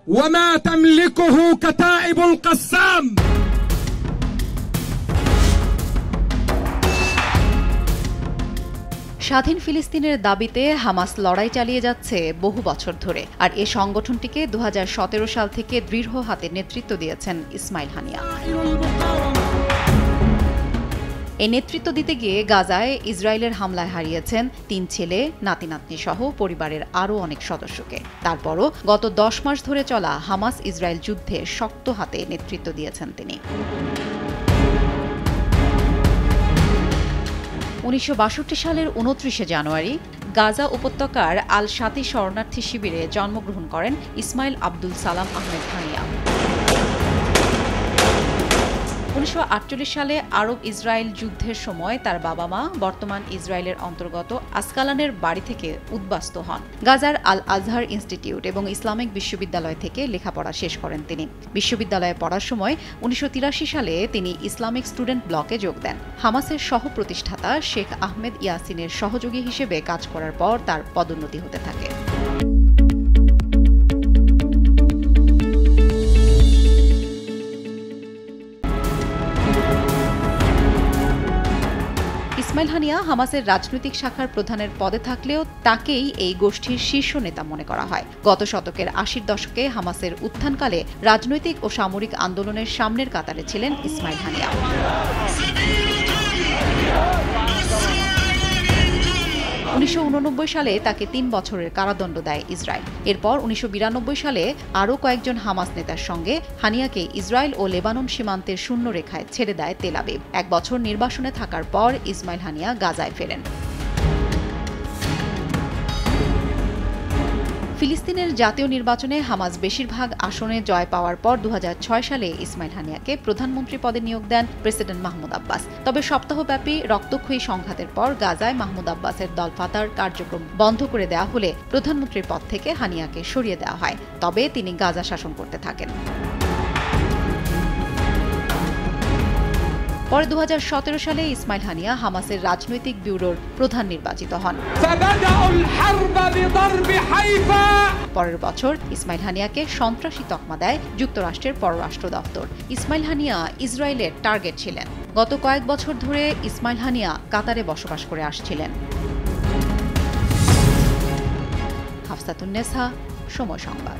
وما تملكه كتائب القسام। স্বাধীন ফিলিস্তিনের দাবিতে হামাস লড়াই চালিয়ে যাচ্ছে বহু বছর ধরে, আর এ সংগঠনটিকে 2017 সাল থেকে দৃঢ় হাতে নেতৃত্ব দিয়েছেন ইসমাইল হানিয়া। এই নেতৃত্ব দিতে গিয়ে গাজায় ইসরায়েলের হামলায় হারিয়েছেন 3 ছেলে, নাতি-নাতনি সহ পরিবারের আরও অনেক সদস্যকে। তারপরও গত 10 মাস ধরে চলা হামাস ইসরায়েল যুদ্ধে শক্ত হাতে নেতৃত্ব দিয়েছেন তিনি। 1962 সালের 29 জানুয়ারি গাজা উপত্যকার আল শাতি শরণার্থী শিবিরে জন্মগ্রহণ করেন ইসমাইল আব্দুল সালাম আহমেদ হানিয়া। 1948 সালে আরব ইসরায়েল যুদ্ধের সময় তার বাবা মা বর্তমান ইসরায়েলের অন্তর্গত আসকালানের বাড়ি থেকে উদ্বাস্তু হন। গাজার আল আজহার ইনস্টিটিউট এবং ইসলামিক বিশ্ববিদ্যালয় থেকে লেখাপড়া শেষ করেন তিনি। বিশ্ববিদ্যালয়ে পড়ার সময় 1983 সালে তিনি ইসলামিক স্টুডেন্ট ব্লকে যোগ দেন। হামাসের সহ-প্রতিষ্ঠাতা শেখ আহমেদ ইয়াসিনের সহযোগী হিসেবে কাজ করার পর তার পদোন্নতি হতে থাকে। ইসমাইল হানিয়া হামাসের রাজনৈতিক শাখার প্রধানের পদে থাকলেও তাকেই এই গোষ্ঠীর শীর্ষ নেতা মনে করা হয়। গত শতকের 80-র দশকে হামাসের উত্থানকালে রাজনৈতিক ও সামরিক আন্দোলনের সামনের কাতারে ছিলেন ইসমাইল হানিয়া। 1989 সালে তাকে 3 বছরের কারাদণ্ড দেয় ইসরায়েল। এরপর 1992 সালে আরও কয়েকজন হামাস নেতার সঙ্গে হানিয়াকে ইসরায়েল ও লেবানন সীমান্তের শূন্য রেখায় ছেড়ে দেয় তেল আবিব। 1 বছর নির্বাসনে থাকার পর ইসমাইল হানিয়া গাজায় ফেরেন। ফিলিস্তিনের জাতীয় নির্বাচনে হামাস বেশিরভাগ আসনে জয় পাওয়ার পর 2006 সালে ইসমাইল হানিয়াকে প্রধানমন্ত্রী পদে নিয়োগ দেন প্রেসিডেন্ট মাহমুদ আব্বাস। তবে সপ্তাহব্যাপী রক্তক্ষয়ী সংঘাতের পর গাজায় মাহমুদ আব্বাসের দল ফাতার কার্যক্রম বন্ধ করে দেওয়া হলে প্রধানমন্ত্রীর পদ থেকে হানিয়াকে সরিয়ে দেওয়া হয়। তবে তিনি গাজা শাসন করতে থাকেন। পরে 2017 সালে ইসমাইল হানিয়া হামাসের রাজনৈতিক ব্যুরোর প্রধান নির্বাচিত হন। পরের বছর ইসমাইল হানিয়াকে সন্ত্রাসী তকমা দেয় যুক্তরাষ্ট্রের পররাষ্ট্র দপ্তর। ইসমাইল হানিয়া ইসরায়েলের টার্গেট ছিলেন। গত কয়েক বছর ধরে ইসমাইল হানিয়া কাতারে বসবাস করে আসছিলেন। হাফসাতুন নেসা, সময় সংবাদ।